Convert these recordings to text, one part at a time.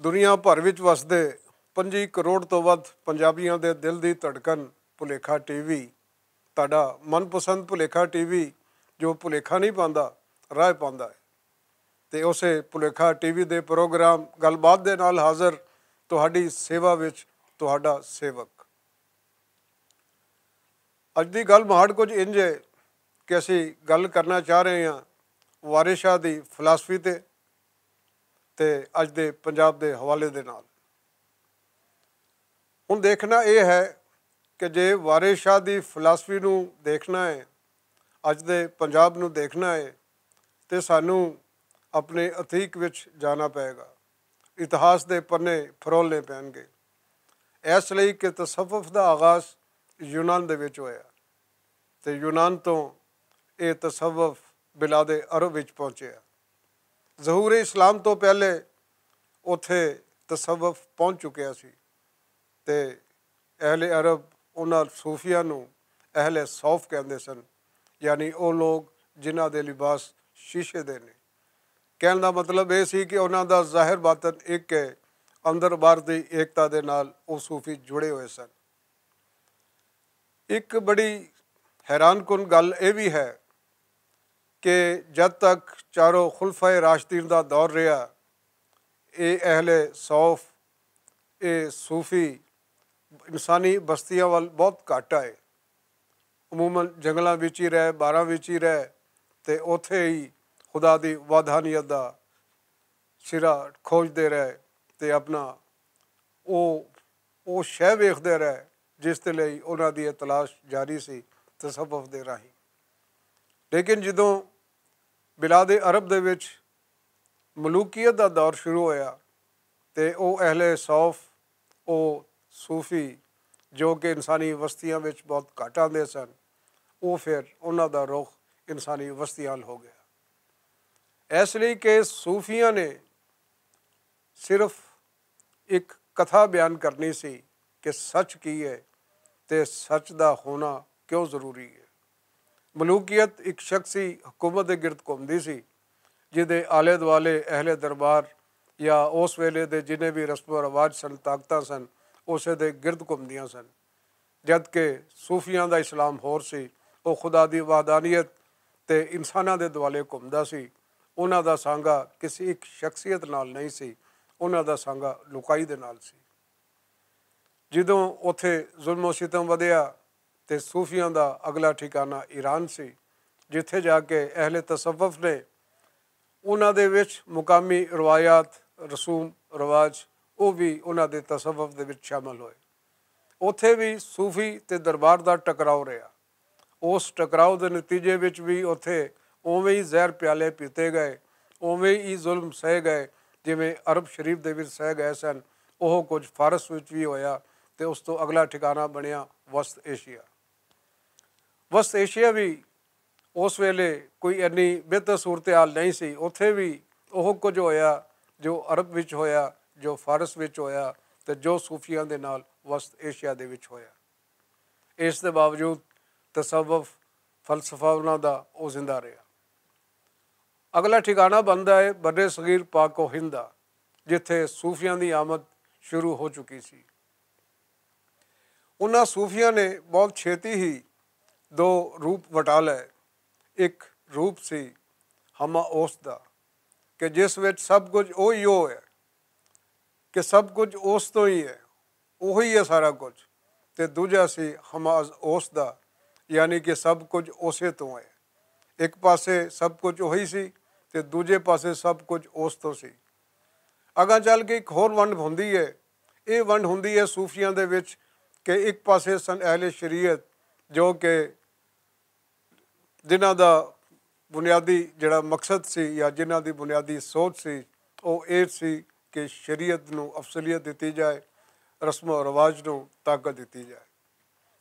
ਦੁਨੀਆ ਭਰ ਵਿੱਚ ਵਸਦੇ 25 ਕਰੋੜ ਤੋਂ ਵੱਧ ਪੰਜਾਬੀਆਂ ਦੇ ਦਿਲ ਦੀ ਧੜਕਣ ਭੁਲੇਖਾ ਟੀਵੀ, ਤੁਹਾਡਾ ਮਨਪਸੰਦ ਭੁਲੇਖਾ ਟੀਵੀ ਜੋ ਭੁਲੇਖਾ ਨਹੀਂ ਪਾਉਂਦਾ, ਰਾਹ ਪਾਉਂਦਾ ਹੈ। ਤੇ ਉਸੇ ਭੁਲੇਖਾ ਟੀਵੀ ਦੇ ਪ੍ਰੋਗਰਾਮ ਗੱਲਬਾਤ ਦੇ ਨਾਲ ਹਾਜ਼ਰ ਤੁਹਾਡੀ ਸੇਵਾ ਵਿੱਚ ਤੁਹਾਡਾ ਸੇਵਕ। ਅੱਜ ਦੀ ਗੱਲ ਮਾੜ ਕੁਝ ਇੰਝ ਹੈ ਕਿ ਅਸੀਂ ਗੱਲ ਕਰਨਾ ਚਾਹ ਰਹੇ ਹਾਂ ਵਾਰਿਸ ਸ਼ਾਹ ਦੀ ਫਿਲਾਸਫੀ ਤੇ ਅੱਜ ਦੇ ਪੰਜਾਬ ਦੇ ਹਵਾਲੇ ਦੇ ਨਾਲ। ਹੁਣ ਦੇਖਣਾ ਇਹ ਹੈ ਕਿ ਜੇ ਵਾਰਿਸ ਸ਼ਾਹ ਦੀ ਫਿਲਾਸਫੀ ਨੂੰ ਦੇਖਣਾ ਹੈ, ਅੱਜ ਦੇ ਪੰਜਾਬ ਨੂੰ ਦੇਖਣਾ ਹੈ, ਤੇ ਸਾਨੂੰ ਆਪਣੇ ਅਤੀਕ ਵਿੱਚ ਜਾਣਾ ਪਏਗਾ, ਇਤਿਹਾਸ ਦੇ ਪੰਨੇ ਫਰੋਲਣੇ ਪੈਣਗੇ। ਇਸ ਲਈ ਕਿ ਤਸੱਵੁਫ ਦਾ ਆਗਾਜ਼ ਯੂਨਾਨ ਦੇ ਵਿੱਚ ਹੋਇਆ ਤੇ ਯੂਨਾਨ ਤੋਂ ਇਹ ਤਸੱਵੁਫ ਬਿਲਾਦੇ ਅਰਬ ਵਿੱਚ ਪਹੁੰਚਿਆ। ਜ਼ਹੂਰ ਇਸਲਾਮ ਤੋਂ ਪਹਿਲੇ ਉੱਥੇ ਤਸੱਵੁਫ ਪਹੁੰਚ ਚੁੱਕਿਆ ਸੀ ਤੇ ਅਹਿਲੇ ਅਰਬ ਉਹਨਾਂ ਸੂਫੀਆਂ ਨੂੰ ਅਹਿਲੇ ਸੌਫ ਕਹਿੰਦੇ ਸਨ, ਯਾਨੀ ਉਹ ਲੋਕ ਜਿਨ੍ਹਾਂ ਦੇ ਲਿਬਾਸ ਸ਼ੀਸ਼ੇ ਦੇ ਨੇ। ਕਹਿਣ ਦਾ ਮਤਲਬ ਇਹ ਸੀ ਕਿ ਉਹਨਾਂ ਦਾ ਜ਼ਾਹਿਰ ਬਾਤਨ ਇੱਕ ਹੈ, ਅੰਦਰ ਬਾਹਰ ਦੀ ਏਕਤਾ ਦੇ ਨਾਲ ਉਹ ਸੂਫੀ ਜੁੜੇ ਹੋਏ ਸਨ। ਇੱਕ ਬੜੀ ਹੈਰਾਨਕੁਨ ਗੱਲ ਇਹ ਵੀ ਹੈ ਕਿ ਜਦ ਤੱਕ ਚਾਰੋਂ ਖੁਲਫਾਏ ਰਾਸ਼ਦੀਨ ਦਾ ਦੌਰ ਰਿਹਾ, ਇਹ ਅਹਿਲੇ ਸੌਫ, ਇਹ ਸੂਫੀ ਇਨਸਾਨੀ ਬਸਤੀਆਂ ਵੱਲ ਬਹੁਤ ਘੱਟ ਆਏ। ਅਮੂਮਨ ਜੰਗਲਾਂ ਵਿੱਚ ਹੀ ਰਹੇ, ਬਾਰਾਂ ਵਿੱਚ ਹੀ ਰਹੇ ਤੇ ਉੱਥੇ ਹੀ ਖੁਦਾ ਦੀ ਵਾਧਾਨੀਅਤ ਦਾ ਸਿਰਾ ਖੋਜਦੇ ਰਹੇ ਤੇ ਆਪਣਾ ਉਹ ਸ਼ੈ ਵੇਖਦੇ ਰਹੇ ਜਿਸ ਦੇ ਲਈ ਉਹਨਾਂ ਦੀ ਇਹ ਤਲਾਸ਼ ਜਾਰੀ ਸੀ ਤਸੱਵੁਫ ਦੇ ਰਾਹੀਂ। ਲੇਕਿਨ ਜਦੋਂ ਬਿਲਾਦੇ ਅਰਬ ਦੇ ਵਿੱਚ ਮਲੂਕੀਅਤ ਦਾ ਦੌਰ ਸ਼ੁਰੂ ਹੋਇਆ ਤੇ ਉਹ ਅਹਿਲੇ ਸੌਫ, ਉਹ ਸੂਫੀ ਜੋ ਕਿ ਇਨਸਾਨੀ ਬਸਤੀਆਂ ਵਿੱਚ ਬਹੁਤ ਘੱਟ ਆਉਂਦੇ ਸਨ, ਉਹ ਫਿਰ ਉਹਨਾਂ ਦਾ ਰੁਖ ਇਨਸਾਨੀ ਬਸਤੀਆਂ ਵੱਲ ਹੋ ਗਿਆ। ਇਸ ਲਈ ਕਿ ਸੂਫੀਆਂ ਨੇ ਸਿਰਫ ਇੱਕ ਕਥਾ ਬਿਆਨ ਕਰਨੀ ਸੀ ਕਿ ਸੱਚ ਕੀ ਹੈ ਤੇ ਸੱਚ ਦਾ ਹੋਣਾ ਕਿਉਂ ਜ਼ਰੂਰੀ ਹੈ। ਮਲੂਕੀਅਤ ਇੱਕ ਸ਼ਖਸੀ ਹਕੂਮਤ ਦੇ ਗਿਰਦ ਘੁੰਮਦੀ ਸੀ ਜਿਹਦੇ ਆਲੇ ਦੁਆਲੇ ਅਹਿਲੇ ਦਰਬਾਰ ਜਾਂ ਉਸ ਵੇਲੇ ਦੇ ਜਿੰਨੇ ਵੀ ਰਸਮੋ ਰਿਵਾਜ ਸਨ, ਤਾਕਤਾਂ ਸਨ, ਉਸੇ ਦੇ ਗਿਰਦ ਘੁੰਮਦੀਆਂ ਸਨ। ਜਦ ਕਿ ਸੂਫੀਆਂ ਦਾ ਇਸਲਾਮ ਹੋਰ ਸੀ, ਉਹ ਖੁਦਾ ਦੀ ਵਾਹਦਾਨੀਅਤ ਤੇ ਇਨਸਾਨਾਂ ਦੇ ਦੁਆਲੇ ਘੁੰਮਦਾ ਸੀ। ਉਹਨਾਂ ਦਾ ਸਾਂਗਾ ਕਿਸੇ ਇੱਕ ਸ਼ਖਸੀਅਤ ਨਾਲ ਨਹੀਂ ਸੀ, ਉਹਨਾਂ ਦਾ ਸਾਂਗਾ ਲੁਕਾਈ ਦੇ ਨਾਲ ਸੀ। ਜਦੋਂ ਉੱਥੇ ਜ਼ੁਲਮ ਸਿਤਮ ਵਧਿਆ ਤੇ ਸੂਫੀਆਂ ਦਾ ਅਗਲਾ ਠਿਕਾਣਾ ਈਰਾਨ ਸੀ, ਜਿੱਥੇ ਜਾ ਕੇ ਅਹਿਲੇ ਤਸੱਵੁਫ ਨੇ ਉਹਨਾਂ ਦੇ ਵਿੱਚ ਮੁਕਾਮੀ ਰਵਾਇਤ, ਰਸੂਮ ਰਿਵਾਜ ਉਹ ਵੀ ਉਹਨਾਂ ਦੇ ਤਸੱਵੁਫ ਦੇ ਵਿੱਚ ਸ਼ਾਮਲ ਹੋਏ। ਉੱਥੇ ਵੀ ਸੂਫੀ ਤੇ ਦਰਬਾਰ ਦਾ ਟਕਰਾਓ ਰਿਹਾ। ਉਸ ਟਕਰਾਓ ਦੇ ਨਤੀਜੇ ਵਿੱਚ ਵੀ ਉੱਥੇ ਉਵੇਂ ਹੀ ਜ਼ਹਿਰ ਪਿਆਲੇ ਪੀਤੇ ਗਏ, ਉਵੇਂ ਹੀ ਜ਼ੁਲਮ ਸਹਿ ਗਏ ਜਿਵੇਂ ਅਰਬ ਸ਼ਰੀਫ ਦੇ ਵਿੱਚ ਸਹਿ ਗਏ ਸਨ। ਉਹ ਕੁਝ ਫਾਰਸ ਵਿੱਚ ਵੀ ਹੋਇਆ ਤੇ ਉਸ ਤੋਂ ਅਗਲਾ ਠਿਕਾਣਾ ਬਣਿਆ ਵਸਤ ਏਸ਼ੀਆ। ਵਸਤ ਏਸ਼ੀਆ ਵੀ ਉਸ ਵੇਲੇ ਕੋਈ ਇੰਨੀ ਬਿਹਤਰ ਸੂਰਤ ਹਾਲ ਨਹੀਂ ਸੀ। ਉੱਥੇ ਵੀ ਉਹ ਕੁਝ ਹੋਇਆ ਜੋ ਅਰਬ ਵਿੱਚ ਹੋਇਆ, ਜੋ ਫਾਰਸ ਵਿੱਚ ਹੋਇਆ ਤੇ ਜੋ ਸੂਫੀਆਂ ਦੇ ਨਾਲ ਵਸਤ ਏਸ਼ੀਆ ਦੇ ਵਿੱਚ ਹੋਇਆ। ਇਸ ਦੇ ਬਾਵਜੂਦ ਤਸੱਵੁਫ ਫਲਸਫਾ ਉਹਨਾਂ ਦਾ ਉਹ ਜ਼ਿੰਦਾ ਰਿਹਾ। ਅਗਲਾ ਠਿਕਾਣਾ ਬਣਦਾ ਹੈ ਬਰੇ ਸਗੀਰ ਪਾਕੋ ਹਿੰਦ ਦਾ, ਜਿੱਥੇ ਸੂਫੀਆਂ ਦੀ ਆਮਦ ਸ਼ੁਰੂ ਹੋ ਚੁੱਕੀ ਸੀ। ਉਹਨਾਂ ਸੂਫੀਆਂ ਨੇ ਬਹੁਤ ਛੇਤੀ ਹੀ ਦੋ ਰੂਪ ਵਟਾ ਲਏ। ਇੱਕ ਰੂਪ ਸੀ ਹਮਾ ਉਸ ਦਾ ਕਿ ਜਿਸ ਵਿੱਚ ਸਭ ਕੁਝ ਉਹੀ ਉਹ ਹੈ, ਕਿ ਸਭ ਕੁਝ ਉਸ ਤੋਂ ਹੀ ਹੈ, ਉਹੀ ਹੈ ਸਾਰਾ ਕੁਝ। ਤੇ ਦੂਜਾ ਸੀ ਹਮਾ ਉਸ ਦਾ, ਯਾਨੀ ਕਿ ਸਭ ਕੁਝ ਉਸੇ ਤੋਂ ਹੈ। ਇੱਕ ਪਾਸੇ ਸਭ ਕੁਝ ਉਹੀ ਸੀ ਤੇ ਦੂਜੇ ਪਾਸੇ ਸਭ ਕੁਝ ਉਸ ਤੋਂ ਸੀ। ਅਗਾਂ ਚੱਲ ਕੇ ਇੱਕ ਹੋਰ ਵੰਡ ਹੁੰਦੀ ਹੈ। ਇਹ ਵੰਡ ਹੁੰਦੀ ਹੈ ਸੂਫੀਆਂ ਦੇ ਵਿੱਚ ਕਿ ਇੱਕ ਪਾਸੇ ਸਨ ਅਹਿਲੇ ਸ਼ਰੀਅਤ ਜੋ ਕਿ ਜਿਨ੍ਹਾਂ ਦਾ ਬੁਨਿਆਦੀ ਜਿਹੜਾ ਮਕਸਦ ਸੀ ਜਾਂ ਜਿਨ੍ਹਾਂ ਦੀ ਬੁਨਿਆਦੀ ਸੋਚ ਸੀ ਉਹ ਇਹ ਸੀ ਕਿ ਸ਼ਰੀਅਤ ਨੂੰ ਅਫਸਲੀਅਤ ਦਿੱਤੀ ਜਾਏ, ਰਸਮੋ ਰਿਵਾਜ ਨੂੰ ਤਾਕਤ ਦਿੱਤੀ ਜਾਏ।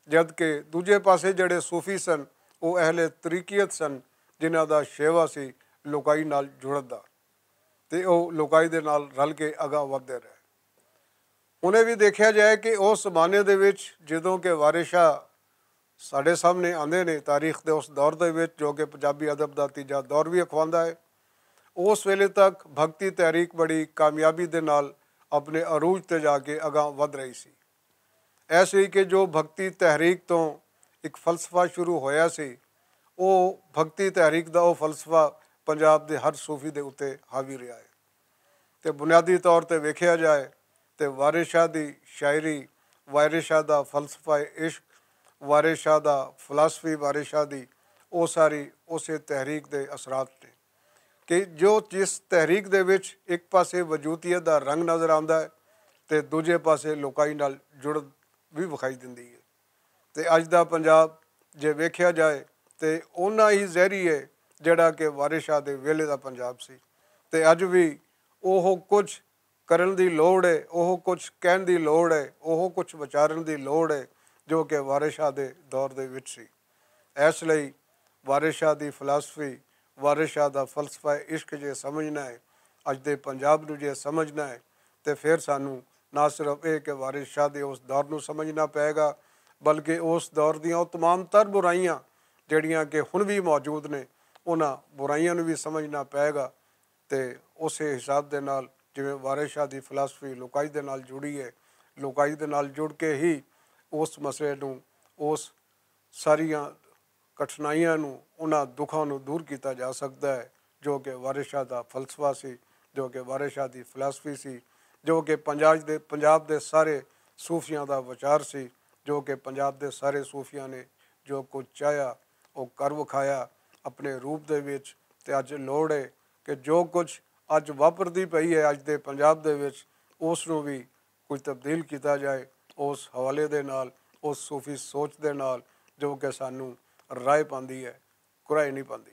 ਜਦ ਕਿ ਦੂਜੇ ਪਾਸੇ ਜਿਹੜੇ ਸੂਫੀ ਸਨ ਉਹ ਅਹਿਲੇ ਤਰੀਕੀਅਤ ਸਨ, ਜਿਨ੍ਹਾਂ ਦਾ ਸ਼ੇਵਾ ਸੀ ਲੋਕਾਈ ਨਾਲ ਜੁੜਨ ਦਾ, ਤੇ ਉਹ ਲੋਕਾਈ ਦੇ ਨਾਲ ਰਲ ਕੇ ਅਗਾਂਹ ਵਧਦੇ ਰਹੇ। ਉਹਨੇ ਵੀ ਦੇਖਿਆ ਜਾਏ ਕਿ ਉਸ ਜ਼ਮਾਨੇ ਦੇ ਵਿੱਚ ਜਦੋਂ ਕਿ ਵਾਰਿਸ ਸ਼ਾਹ ਸਾਡੇ ਸਾਹਮਣੇ ਆਉਂਦੇ ਨੇ ਤਾਰੀਖ ਦੇ ਉਸ ਦੌਰ ਦੇ ਵਿੱਚ ਜੋ ਕਿ ਪੰਜਾਬੀ ਅਦਬ ਦਾ ਤੀਜਾ ਦੌਰ ਵੀ ਅਖਵਾਉਂਦਾ ਹੈ, ਉਸ ਵੇਲੇ ਤੱਕ ਭਗਤੀ ਤਹਿਰੀਕ ਬੜੀ ਕਾਮਯਾਬੀ ਦੇ ਨਾਲ ਆਪਣੇ ਅਰੂਜ 'ਤੇ ਜਾ ਕੇ ਅਗਾਂਹ ਵੱਧ ਰਹੀ ਸੀ। ਐਸੇ ਹੀ ਕਿ ਜੋ ਭਗਤੀ ਤਹਿਰੀਕ ਤੋਂ ਇੱਕ ਫਲਸਫਾ ਸ਼ੁਰੂ ਹੋਇਆ ਸੀ, ਉਹ ਭਗਤੀ ਤਹਿਰੀਕ ਦਾ ਉਹ ਫਲਸਫਾ ਪੰਜਾਬ ਦੇ ਹਰ ਸੂਫੀ ਦੇ ਉੱਤੇ ਹਾਵੀ ਰਿਹਾ ਹੈ। ਅਤੇ ਬੁਨਿਆਦੀ ਤੌਰ 'ਤੇ ਵੇਖਿਆ ਜਾਏ ਤਾਂ ਵਾਰਿਸ ਸ਼ਾਹ ਦੀ ਸ਼ਾਇਰੀ, ਵਾਰਿਸ ਸ਼ਾਹ ਦਾ ਫਲਸਫਾ ਇਸ਼ਕ, ਵਾਰਿਸ ਸ਼ਾਹ ਦਾ ਫਲਸਫੀ, ਵਾਰਿਸ ਸ਼ਾਹ ਦੀ ਉਹ ਸਾਰੀ ਉਸੇ ਤਹਿਰੀਕ ਦੇ ਅਸਰਾਤ ਨੇ ਕਿ ਜੋ ਜਿਸ ਤਹਿਰੀਕ ਦੇ ਵਿੱਚ ਇੱਕ ਪਾਸੇ ਵਜੂਦੀਅਤ ਦਾ ਰੰਗ ਨਜ਼ਰ ਆਉਂਦਾ ਹੈ ਅਤੇ ਦੂਜੇ ਪਾਸੇ ਲੋਕਾਈ ਨਾਲ ਜੁੜ ਵੀ ਵਿਖਾਈ ਦਿੰਦੀ ਹੈ। ਅਤੇ ਅੱਜ ਦਾ ਪੰਜਾਬ ਜੇ ਵੇਖਿਆ ਜਾਏ ਤਾਂ ਓਨਾ ਹੀ ਜ਼ਹਿਰੀ ਹੈ ਜਿਹੜਾ ਕਿ ਵਾਰਿਸ ਸ਼ਾਹ ਦੇ ਵੇਲੇ ਦਾ ਪੰਜਾਬ ਸੀ। ਅਤੇ ਅੱਜ ਵੀ ਉਹ ਕੁਝ ਕਰਨ ਦੀ ਲੋੜ ਹੈ, ਉਹ ਕੁਝ ਕਹਿਣ ਦੀ ਲੋੜ ਹੈ, ਉਹ ਕੁਝ ਵਿਚਾਰਨ ਦੀ ਲੋੜ ਹੈ ਜੋ ਕਿ ਵਾਰਿਸ ਸ਼ਾਹ ਦੇ ਦੌਰ ਦੇ ਵਿੱਚ ਸੀ। ਇਸ ਲਈ ਵਾਰਿਸ ਸ਼ਾਹ ਦੀ ਫਲਸਫੀ, ਵਾਰਿਸ ਸ਼ਾਹ ਦਾ ਫਲਸਫਾ ਇਸ਼ਕ ਜੇ ਸਮਝਣਾ ਹੈ, ਅੱਜ ਦੇ ਪੰਜਾਬ ਨੂੰ ਜੇ ਸਮਝਣਾ ਹੈ, ਤੇ ਫਿਰ ਸਾਨੂੰ ਨਾ ਸਿਰਫ ਇਹ ਕਿ ਵਾਰਿਸ ਸ਼ਾਹ ਦੇ ਉਸ ਦੌਰ ਨੂੰ ਸਮਝਣਾ ਪਏਗਾ, ਬਲਕਿ ਉਸ ਦੌਰ ਦੀਆਂ ਉਹ ਤਮਾਮ ਤਰ ਬੁਰਾਈਆਂ ਜਿਹੜੀਆਂ ਕਿ ਹੁਣ ਵੀ ਮੌਜੂਦ ਨੇ, ਉਹਨਾਂ ਬੁਰਾਈਆਂ ਨੂੰ ਵੀ ਸਮਝਣਾ ਪਏਗਾ। ਅਤੇ ਉਸੇ ਹਿਸਾਬ ਦੇ ਨਾਲ ਜਿਵੇਂ ਵਾਰਿਸ ਸ਼ਾਹ ਦੀ ਫਲਸਫੀ ਲੋਕਾਈ ਦੇ ਨਾਲ ਜੁੜੀ ਹੈ, ਲੋਕਾਈ ਦੇ ਨਾਲ ਜੁੜ ਕੇ ਹੀ ਉਸ ਮਸਲੇ ਨੂੰ, ਉਸ ਸਾਰੀਆਂ ਕਠਿਨਾਈਆਂ ਨੂੰ, ਉਹਨਾਂ ਦੁੱਖਾਂ ਨੂੰ ਦੂਰ ਕੀਤਾ ਜਾ ਸਕਦਾ ਹੈ ਜੋ ਕਿ ਵਾਰਿਸ ਸ਼ਾਹ ਦਾ ਫਲਸਫਾ ਸੀ, ਜੋ ਕਿ ਵਾਰਿਸ ਸ਼ਾਹ ਦੀ ਫਲਸਫੀ ਸੀ, ਜੋ ਕਿ ਪੰਜਾਬ ਦੇ ਸਾਰੇ ਸੂਫੀਆਂ ਦਾ ਵਿਚਾਰ ਸੀ, ਜੋ ਕਿ ਪੰਜਾਬ ਦੇ ਸਾਰੇ ਸੂਫੀਆਂ ਨੇ ਜੋ ਕੁਝ ਚਾਹਿਆ ਉਹ ਕਰ ਵਿਖਾਇਆ ਆਪਣੇ ਰੂਪ ਦੇ ਵਿੱਚ। ਅਤੇ ਅੱਜ ਲੋੜ ਹੈ ਕਿ ਜੋ ਕੁਝ ਅੱਜ ਵਾਪਰਦੀ ਪਈ ਹੈ ਅੱਜ ਦੇ ਪੰਜਾਬ ਦੇ ਵਿੱਚ, ਉਸ ਨੂੰ ਵੀ ਕੁਝ ਤਬਦੀਲ ਕੀਤਾ ਜਾਏ ਉਸ ਹਵਾਲੇ ਦੇ ਨਾਲ, ਉਸ ਸੂਫੀ ਸੋਚ ਦੇ ਨਾਲ ਜੋ ਕਿ ਸਾਨੂੰ ਰਾਏ ਪਾਉਂਦੀ ਹੈ, ਕੁਰਾਏ ਨਹੀਂ ਪਾਉਂਦੀ।